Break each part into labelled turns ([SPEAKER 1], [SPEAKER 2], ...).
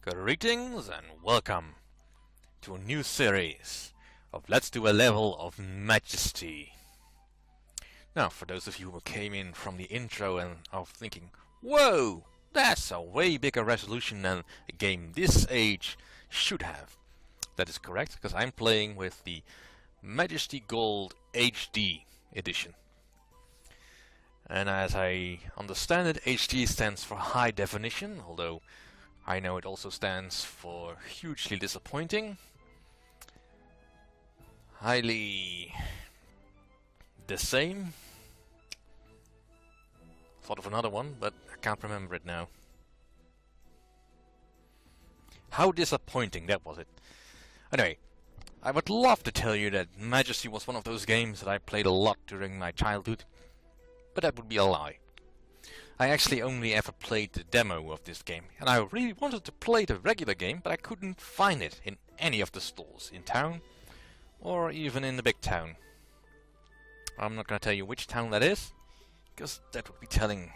[SPEAKER 1] Greetings and welcome to a new series of Let's Do a Level of Majesty. Now, for those of you who came in from the intro and are thinking, whoa, that's a way bigger resolution than a game this age should have. That is correct, because I'm playing with the Majesty Gold HD edition. And as I understand it, HD stands for high definition, although I know it also stands for hugely disappointing, highly the same. Thought of another one, but I can't remember it now. How disappointing, that was it. Anyway, I would love to tell you that Majesty was one of those games that I played a lot during my childhood, but that would be a lie. I actually only ever played the demo of this game, and I really wanted to play the regular game, but I couldn't find it in any of the stores in town, or even in the big town. I'm not going to tell you which town that is, because that would be telling.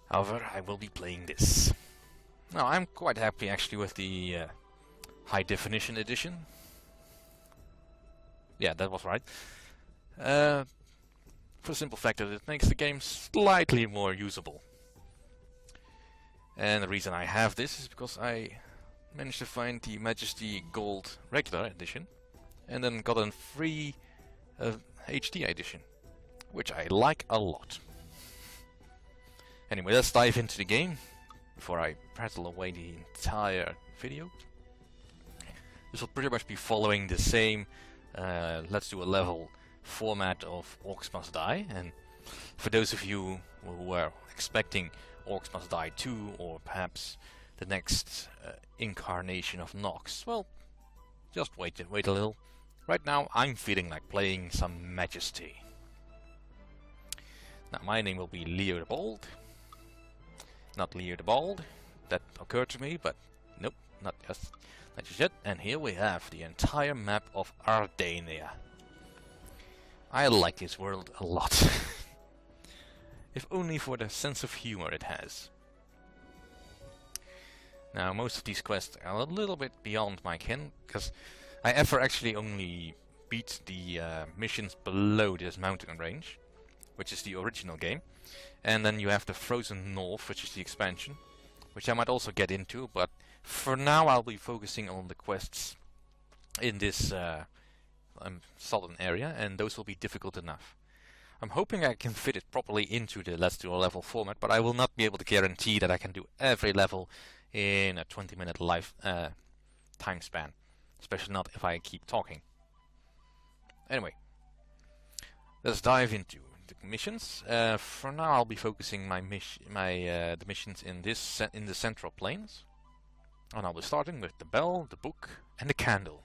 [SPEAKER 1] However, I will be playing this. Now, I'm quite happy actually with the high definition edition. Yeah, that was right. For the simple fact that it makes the game slightly more usable. And the reason I have this is because I managed to find the Majesty Gold regular edition and then got a free HD edition, which I like a lot. Anyway, let's dive into the game before I prattle away the entire video. This will pretty much be following the same Let's Do a Level format of Orcs Must Die, and for those of you who were expecting Orcs Must Die 2 or perhaps the next incarnation of Nox, well, just wait a little. Right now I'm feeling like playing some Majesty. Now my name will be Leo the Bold, not Leo the Bald. That occurred to me, but nope, not just yet. And here we have the entire map of Ardania. I like this world a lot. If only for the sense of humor it has. Now, most of these quests are a little bit beyond my ken, because I ever actually only beat the missions below this mountain range, which is the original game. And then you have the Frozen North, which is the expansion, which I might also get into, but for now I'll be focusing on the quests in this southern area, and those will be difficult enough. I'm hoping I can fit it properly into the Let's Do a Level format, but I will not be able to guarantee that I can do every level in a 20-minute live time span, especially not if I keep talking. Anyway, let's dive into the missions. For now, I'll be focusing the missions in the central plains, and I'll be starting with the bell, the book, and the candle.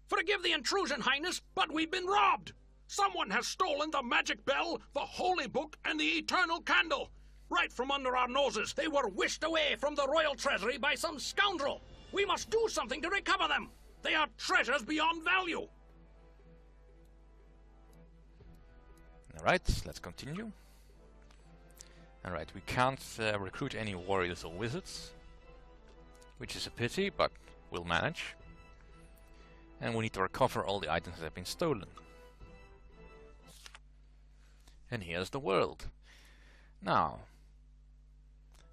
[SPEAKER 2] Forgive the intrusion, Highness, but we've been robbed! Someone has stolen the magic bell, the holy book, and the eternal candle! Right from under our noses, they were whisked away from the royal treasury by some scoundrel! We must do something to recover them! They are treasures beyond value!
[SPEAKER 1] Alright, let's continue. Alright, we can't recruit any warriors or wizards, which is a pity, but we'll manage. And we need to recover all the items that have been stolen. And here's the world. Now,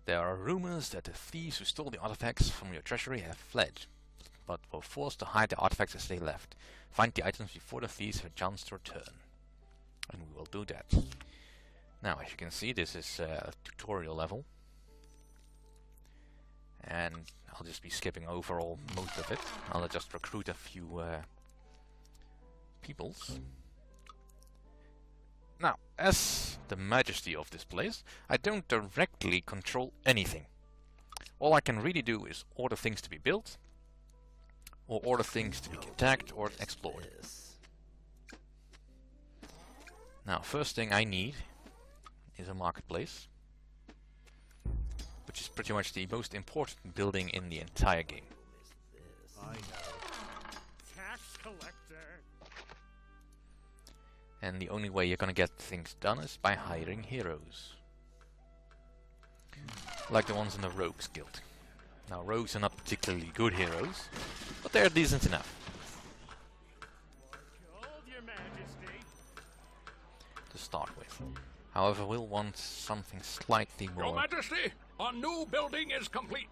[SPEAKER 1] there are rumors that the thieves who stole the artifacts from your treasury have fled, but were forced to hide the artifacts as they left. Find the items before the thieves have a chance to return. And we will do that. Now, as you can see, this is a tutorial level. And I'll just be skipping over most of it. I'll just recruit a few peoples. Now, as the Majesty of this place, I don't directly control anything. All I can really do is order things to be built, or order things to be attacked or explored. Now, first thing I need is a marketplace, which is pretty much the most important building in the entire game.
[SPEAKER 3] I know. Tax collector.
[SPEAKER 1] And the only way you're gonna get things done is by hiring heroes. like the ones in the Rogues Guild. Now, rogues are not particularly good heroes, but they're decent enough
[SPEAKER 3] Gold, Your Majesty.
[SPEAKER 1] to start with. However, we'll want something slightly
[SPEAKER 2] Your
[SPEAKER 1] more,
[SPEAKER 2] Majesty, a new building is complete.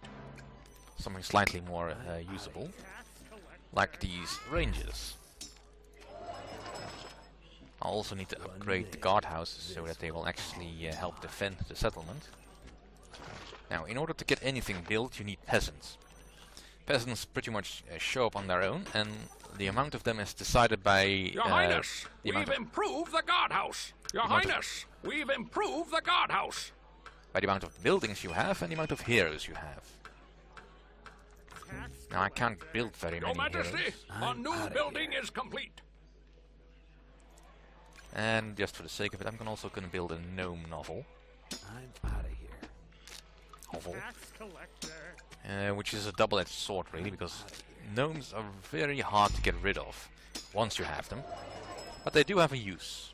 [SPEAKER 1] usable, like these ranges. I'll also need to upgrade the guardhouses so that they will actually help defend the settlement. Now, in order to get anything built, you need peasants. Peasants pretty much show up on their own, and the amount of them is decided by
[SPEAKER 2] Your Highness, we've improved the guardhouse. Your Highness, we've improved the guardhouse.
[SPEAKER 1] by the amount of buildings you have and the amount of heroes you have. Now, I can't build very
[SPEAKER 2] Your
[SPEAKER 1] many
[SPEAKER 2] Majesty,
[SPEAKER 1] heroes.
[SPEAKER 2] a new building is complete.
[SPEAKER 1] And just for the sake of it, I'm also going to build a gnome novel.
[SPEAKER 4] I'm out of here.
[SPEAKER 3] Tax collector.
[SPEAKER 1] Which is a double-edged sword, really, because gnomes are very hard to get rid of once you have them. But they do have a use,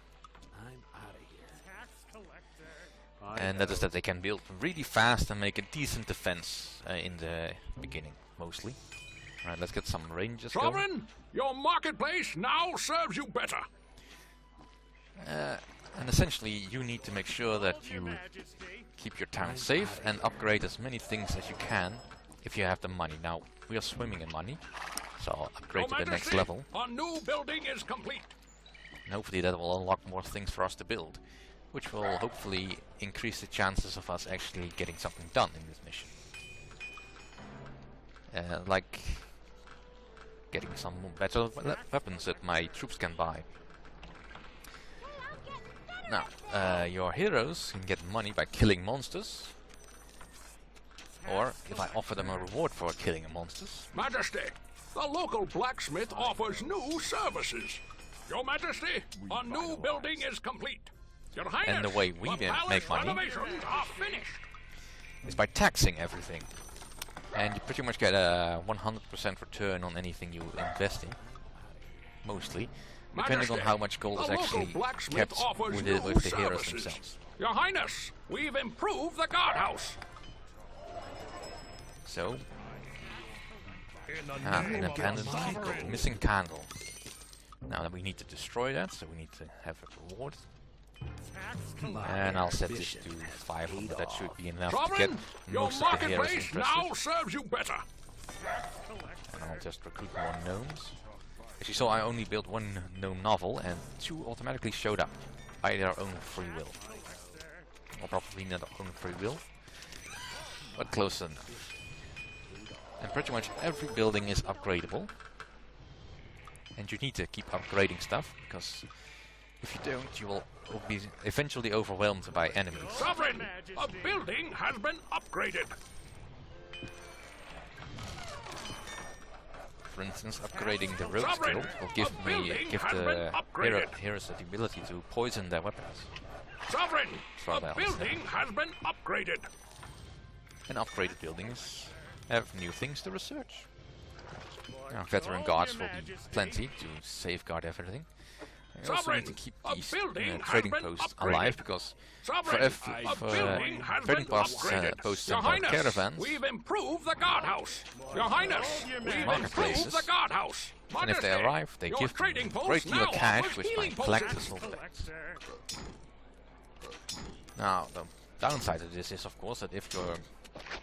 [SPEAKER 4] I'm out of here.
[SPEAKER 3] Tax collector.
[SPEAKER 1] and that is that they can build really fast and make a decent defense in the beginning, mostly. Alright, let's get some ranges going.
[SPEAKER 2] Sovereign, your marketplace now serves you better.
[SPEAKER 1] And essentially, you need to make sure that
[SPEAKER 3] Your
[SPEAKER 1] you
[SPEAKER 3] Majesty.
[SPEAKER 1] keep your town safe and upgrade as many things as you can if you have the money. Now, we are swimming in money, so I'll upgrade
[SPEAKER 2] Your
[SPEAKER 1] to the next
[SPEAKER 2] Majesty,
[SPEAKER 1] level.
[SPEAKER 2] a new building is complete.
[SPEAKER 1] And hopefully that will unlock more things for us to build, which will hopefully increase the chances of us actually getting something done in this mission. Like getting some better weapons that my troops can buy. Now, your heroes can get money by killing monsters, or if I offer them a reward for killing monsters.
[SPEAKER 2] Majesty, the local blacksmith offers new services. Your Majesty, a new building is complete. Your Highness,
[SPEAKER 1] And the way we
[SPEAKER 2] the
[SPEAKER 1] make
[SPEAKER 2] palace
[SPEAKER 1] money
[SPEAKER 2] renovations are finished.
[SPEAKER 1] is by taxing everything. And you pretty much get a 100% return on anything you invest in, mostly, depending on
[SPEAKER 2] Majesty,
[SPEAKER 1] how much gold is
[SPEAKER 2] the local
[SPEAKER 1] actually
[SPEAKER 2] blacksmith
[SPEAKER 1] kept
[SPEAKER 2] offers
[SPEAKER 1] with
[SPEAKER 2] new
[SPEAKER 1] the heroes
[SPEAKER 2] services.
[SPEAKER 1] themselves.
[SPEAKER 2] Your Highness, we've improved the guardhouse.
[SPEAKER 1] So,
[SPEAKER 3] In the
[SPEAKER 1] an
[SPEAKER 3] name of the
[SPEAKER 1] abandoned vehicle,
[SPEAKER 3] sovereign.
[SPEAKER 1] missing candle. Now we need to destroy that, so we need to have a reward.
[SPEAKER 3] Tax
[SPEAKER 1] And I'll set this to 500, that should be enough to get
[SPEAKER 2] Sovereign, your
[SPEAKER 1] most of the heroes
[SPEAKER 2] marketplace
[SPEAKER 1] interested.
[SPEAKER 2] now serves you better.
[SPEAKER 3] collector.
[SPEAKER 1] And I'll just recruit more gnomes. As you saw, I only built one gnome novel, and 2 automatically showed up by their own free will. Or probably not their own free will, but close enough. And pretty much every building is upgradable. And you need to keep upgrading stuff, because if you don't, you will be eventually overwhelmed by enemies.
[SPEAKER 2] Sovereign, a building has been upgraded.
[SPEAKER 1] For instance, upgrading the rogue
[SPEAKER 2] Sovereign,
[SPEAKER 1] skill will give
[SPEAKER 2] a building
[SPEAKER 1] give
[SPEAKER 2] has
[SPEAKER 1] the
[SPEAKER 2] been upgraded.
[SPEAKER 1] heroes the ability to poison their weapons.
[SPEAKER 2] Sovereign,
[SPEAKER 1] Try
[SPEAKER 2] a
[SPEAKER 1] that.
[SPEAKER 2] building has been upgraded.
[SPEAKER 1] And upgraded buildings have new things to research. Now, veteran guards will be plenty to safeguard everything. We also need to
[SPEAKER 2] Sovereign,
[SPEAKER 1] keep
[SPEAKER 2] a
[SPEAKER 1] these
[SPEAKER 2] building has
[SPEAKER 1] trading
[SPEAKER 2] been
[SPEAKER 1] posts
[SPEAKER 2] upgraded.
[SPEAKER 1] alive, because for
[SPEAKER 2] Sovereign,
[SPEAKER 1] every
[SPEAKER 2] a building has
[SPEAKER 1] trading
[SPEAKER 2] been
[SPEAKER 1] posts
[SPEAKER 2] upgraded.
[SPEAKER 1] posts
[SPEAKER 2] Your
[SPEAKER 1] sent by
[SPEAKER 2] Highness,
[SPEAKER 1] caravans,
[SPEAKER 2] we've improved the guardhouse. Your Highness,
[SPEAKER 3] Your
[SPEAKER 2] we've
[SPEAKER 3] Majesty.
[SPEAKER 2] improved
[SPEAKER 1] Marketplaces.
[SPEAKER 2] the guardhouse.
[SPEAKER 1] and if they
[SPEAKER 2] Majesty,
[SPEAKER 1] arrive, they
[SPEAKER 2] your
[SPEAKER 1] give them
[SPEAKER 2] trading
[SPEAKER 1] a
[SPEAKER 2] post
[SPEAKER 1] great deal
[SPEAKER 2] now
[SPEAKER 1] of cash,
[SPEAKER 2] offers
[SPEAKER 1] which my
[SPEAKER 2] healing
[SPEAKER 1] collectors
[SPEAKER 2] potions.
[SPEAKER 1] will collect.
[SPEAKER 3] Collector.
[SPEAKER 1] Now, the downside of this is, of course, that if your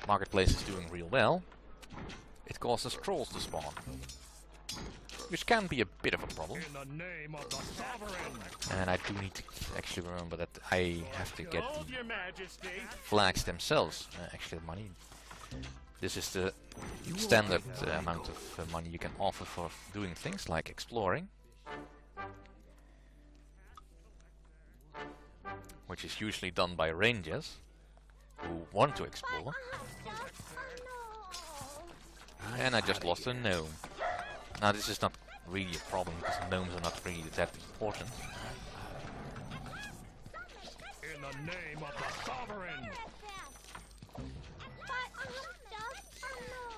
[SPEAKER 1] marketplace is doing real well, it causes trolls to spawn, which can be a bit of a problem.
[SPEAKER 3] In the name of the sovereign.
[SPEAKER 1] And I do need to actually remember that I have to get
[SPEAKER 3] Gold,
[SPEAKER 1] the
[SPEAKER 3] Your Majesty.
[SPEAKER 1] flags themselves actually money. This is the standard amount of money you can offer for doing things like exploring, which is usually done by rangers who want to explore. And I just lost a gnome. Now this is not really a problem, because gnomes are not really that important.
[SPEAKER 3] In the name of the sovereign.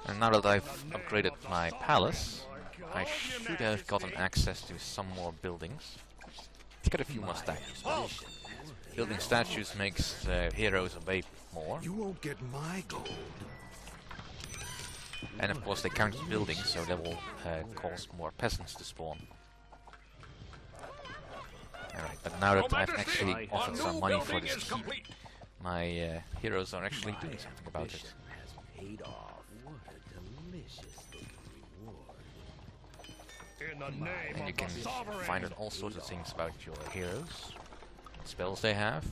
[SPEAKER 1] And now that I've upgraded my palace, I should have gotten access to some more buildings. Let's get a few more statues. Building statues makes the heroes obey more.
[SPEAKER 4] You won't get my gold.
[SPEAKER 1] And of course they count as buildings, so that will cause more peasants to spawn. Alright, but now that I've actually offered some money for this keep, my heroes are actually doing something about it.
[SPEAKER 4] Has paid off. What a delicious looking reward.
[SPEAKER 3] In the name
[SPEAKER 1] And you
[SPEAKER 3] of
[SPEAKER 1] can
[SPEAKER 3] the sovereign.
[SPEAKER 1] find out all sorts of things about your heroes. What spells they have,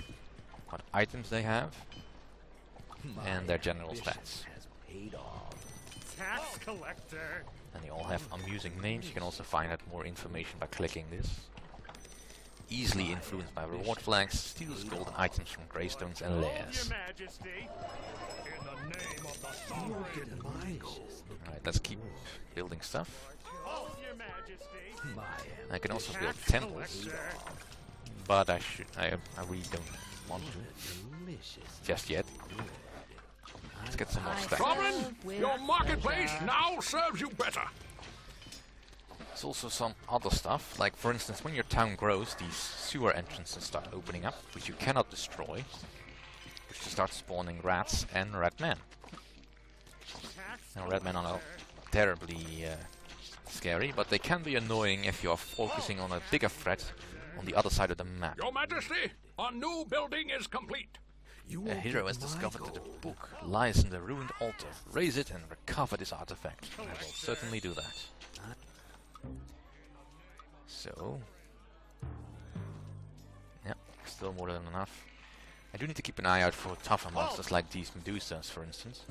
[SPEAKER 1] what items they have, and their general stats.
[SPEAKER 4] Has paid off.
[SPEAKER 3] Tax collector.
[SPEAKER 1] And they all have amusing names. You can also find out more information by clicking this. Easily influenced by reward flags, steals golden items from greystones and
[SPEAKER 3] Hold
[SPEAKER 1] lairs.
[SPEAKER 3] your majesty. In the name of the sovereign.
[SPEAKER 4] My gold.
[SPEAKER 1] Alright, let's keep building stuff.
[SPEAKER 3] Hold your majesty.
[SPEAKER 4] My
[SPEAKER 1] I can also build
[SPEAKER 3] Tax
[SPEAKER 1] temples,
[SPEAKER 3] collector.
[SPEAKER 1] but I really don't want to
[SPEAKER 4] delicious.
[SPEAKER 1] just yet. Let's get some more stacks.
[SPEAKER 2] Sovereign, your marketplace now serves you better.
[SPEAKER 1] There's also some other stuff, like for instance when your town grows, these sewer entrances start opening up, which you cannot destroy, which you start spawning rats and red men.
[SPEAKER 3] Tax
[SPEAKER 1] Now red men are not terribly scary, but they can be annoying if you are focusing on a bigger threat on the other side of the map.
[SPEAKER 2] Your Majesty, a new building is complete.
[SPEAKER 4] You
[SPEAKER 1] A
[SPEAKER 4] won't
[SPEAKER 1] hero
[SPEAKER 4] get
[SPEAKER 1] has
[SPEAKER 4] my
[SPEAKER 1] discovered that
[SPEAKER 4] gold.
[SPEAKER 1] a book lies in the ruined altar. Raise it and recover this artifact. I will certainly do that. So, yeah, still more than enough. I do need to keep an eye out for tougher monsters like these Medusas, for instance.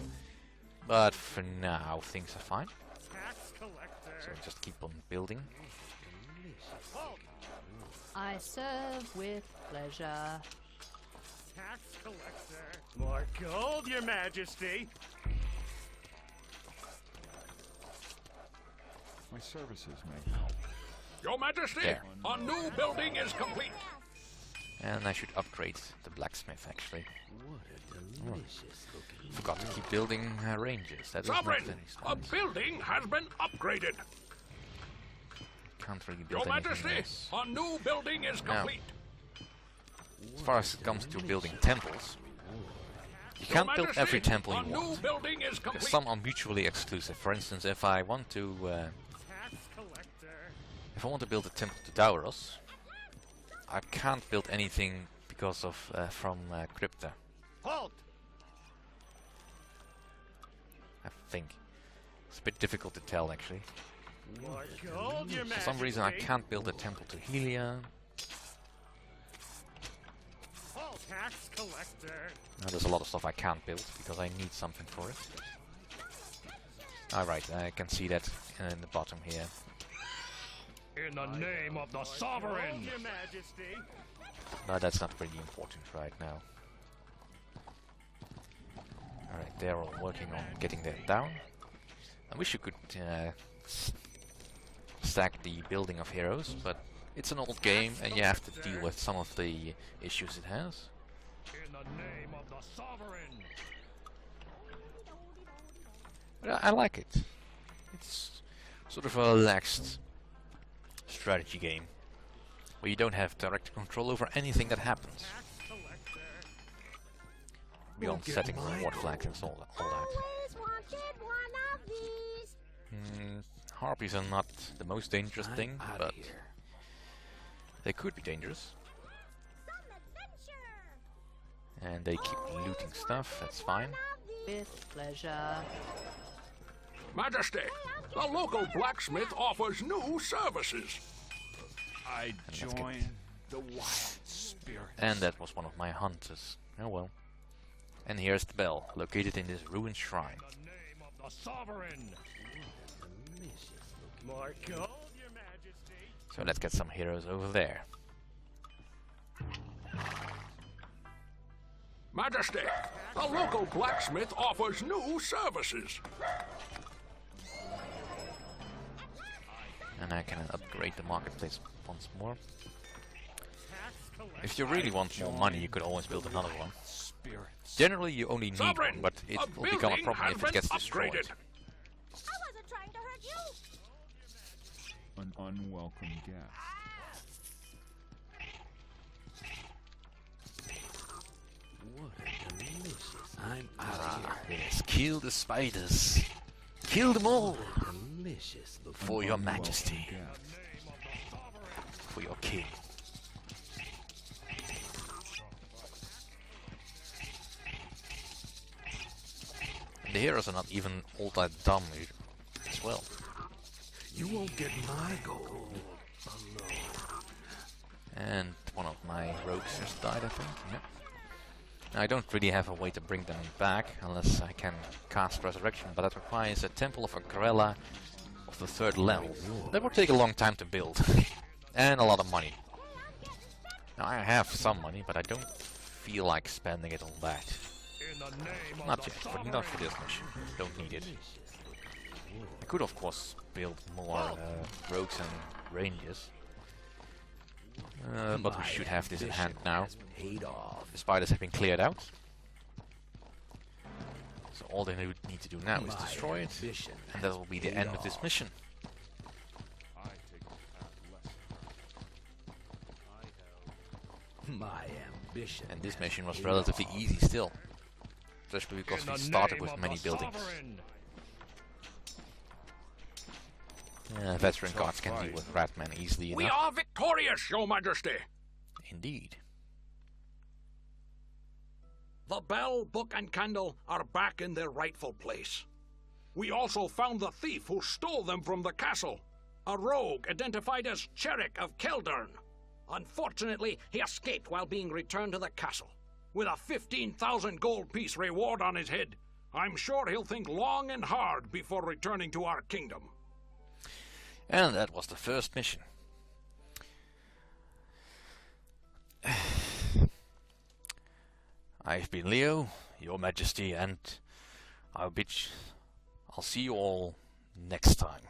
[SPEAKER 1] But for now, things are fine.
[SPEAKER 3] Tax collector.
[SPEAKER 1] So just keep on building.
[SPEAKER 5] I serve with pleasure.
[SPEAKER 3] Tax collector. More gold, your majesty.
[SPEAKER 6] My services may help.
[SPEAKER 2] Your Majesty,
[SPEAKER 1] There.
[SPEAKER 2] a new building is complete.
[SPEAKER 1] And I should upgrade the blacksmith, actually.
[SPEAKER 4] What a delicious looking.
[SPEAKER 1] Forgot to keep building ranges. That is not
[SPEAKER 2] Sovereign,
[SPEAKER 1] very
[SPEAKER 2] a
[SPEAKER 1] smart.
[SPEAKER 2] building has been upgraded.
[SPEAKER 1] Can't really
[SPEAKER 2] Your
[SPEAKER 1] build anything
[SPEAKER 2] Majesty,
[SPEAKER 1] else.
[SPEAKER 2] a new building is
[SPEAKER 1] Now,
[SPEAKER 2] complete.
[SPEAKER 1] As far as it comes to building temples, you
[SPEAKER 2] Your
[SPEAKER 1] can't build
[SPEAKER 2] Majesty,
[SPEAKER 1] every temple
[SPEAKER 2] a
[SPEAKER 1] you
[SPEAKER 2] new
[SPEAKER 1] want.
[SPEAKER 2] building is
[SPEAKER 1] Because
[SPEAKER 2] complete.
[SPEAKER 1] some are mutually exclusive. For instance, if I want to
[SPEAKER 3] Tax collector.
[SPEAKER 1] build a temple to Dauros, I can't build anything because of from Crypta.
[SPEAKER 3] Halt.
[SPEAKER 1] I think it's a bit difficult to tell actually.
[SPEAKER 3] More gold, your majesty.
[SPEAKER 1] For some reason, I can't build a temple to Helia.
[SPEAKER 3] Halt. Tax collector.
[SPEAKER 1] Now, there's a lot of stuff I can't build because I need something for it. Alright, I can see that in the bottom here.
[SPEAKER 3] In the name of the sovereign. Hold your majesty.
[SPEAKER 1] But that's not really important right now. Alright, they're all working on getting that down. I wish you could stack the building of heroes, but it's an old game and you have to deal with some of the issues it has.
[SPEAKER 3] In the name of the sovereign.
[SPEAKER 1] But I like it. It's sort of a relaxed strategy game where you don't have direct control over anything that happens
[SPEAKER 3] Tax collector.
[SPEAKER 1] beyond
[SPEAKER 4] get
[SPEAKER 1] setting
[SPEAKER 4] my
[SPEAKER 1] reward flags and all that.
[SPEAKER 7] Always wanted one of these.
[SPEAKER 1] Harpies are not the most dangerous
[SPEAKER 4] I'm
[SPEAKER 1] thing,
[SPEAKER 4] outta
[SPEAKER 1] but
[SPEAKER 4] here.
[SPEAKER 1] they could be dangerous.
[SPEAKER 7] Some adventure.
[SPEAKER 1] And they keep looting stuff, that's fine.
[SPEAKER 5] With pleasure.
[SPEAKER 2] Majesty, the local blacksmith offers new services.
[SPEAKER 6] I
[SPEAKER 1] let's get-
[SPEAKER 6] join the wild spirit.
[SPEAKER 1] And that was one of my hunters. Oh well. And here's the bell, located in this ruined shrine.
[SPEAKER 3] In the name of the sovereign.
[SPEAKER 4] Delicious looking.
[SPEAKER 3] More gold, your majesty.
[SPEAKER 1] So let's get some heroes over there.
[SPEAKER 2] Majesty, the local blacksmith offers new services.
[SPEAKER 1] And I can upgrade the marketplace once more.
[SPEAKER 3] Tax collector.
[SPEAKER 1] If you really want more money, you could always build another one.
[SPEAKER 6] Spirits.
[SPEAKER 1] Generally, you only need
[SPEAKER 2] Sovereign,
[SPEAKER 1] one, but it
[SPEAKER 2] a
[SPEAKER 1] will become a
[SPEAKER 2] building
[SPEAKER 1] problem
[SPEAKER 2] has
[SPEAKER 1] if
[SPEAKER 2] been
[SPEAKER 1] it gets destroyed.
[SPEAKER 2] upgraded.
[SPEAKER 7] I wasn't trying to hurt you.
[SPEAKER 6] An unwelcome guest.
[SPEAKER 4] What a delicious I'm out of here.
[SPEAKER 1] Yes, kill the spiders. Kill them all.
[SPEAKER 4] Delicious looking.
[SPEAKER 1] For your majesty. For your king. And the heroes are not even all that dumb as well.
[SPEAKER 4] You won't get my gold.
[SPEAKER 1] And one of my rogues just died, I think. Yep. Now, I don't really have a way to bring them back unless I can cast Resurrection, but that requires a Temple of Agrella of the 3rd level. That would take a long time to build. And a lot of money. Now, I have some money, but I don't feel like spending it on that.
[SPEAKER 3] In the name
[SPEAKER 1] Not
[SPEAKER 3] of
[SPEAKER 1] yet,
[SPEAKER 3] the
[SPEAKER 1] but not for this mission. Don't need it. I could, of course, build more rogues and rangers. But we should have this in hand now.
[SPEAKER 4] Paid off.
[SPEAKER 1] The spiders have been cleared out. So all they need to do now is destroy it.
[SPEAKER 4] Ambition
[SPEAKER 1] And that will be the end of this mission.
[SPEAKER 6] I take the path less.
[SPEAKER 4] My ambition.
[SPEAKER 1] And this mission was
[SPEAKER 4] paid
[SPEAKER 1] relatively
[SPEAKER 4] off.
[SPEAKER 1] easy still. Especially because
[SPEAKER 3] in
[SPEAKER 1] we
[SPEAKER 3] the
[SPEAKER 1] started
[SPEAKER 3] name
[SPEAKER 1] with
[SPEAKER 3] of
[SPEAKER 1] many
[SPEAKER 3] the
[SPEAKER 1] buildings.
[SPEAKER 3] sovereign.
[SPEAKER 1] Veteran guards can deal with Ratman easily
[SPEAKER 2] We
[SPEAKER 1] enough.
[SPEAKER 2] are victorious, Your Majesty.
[SPEAKER 1] Indeed.
[SPEAKER 2] The bell, book, and candle are back in their rightful place. We also found the thief who stole them from the castle, a rogue identified as Cherrick of Keldern. Unfortunately, he escaped while being returned to the castle, with a 15,000 gold piece reward on his head. I'm sure he'll think long and hard before returning to our kingdom.
[SPEAKER 1] And that was the first mission. I've been Leo, Your Majesty, and I'll see you all next time.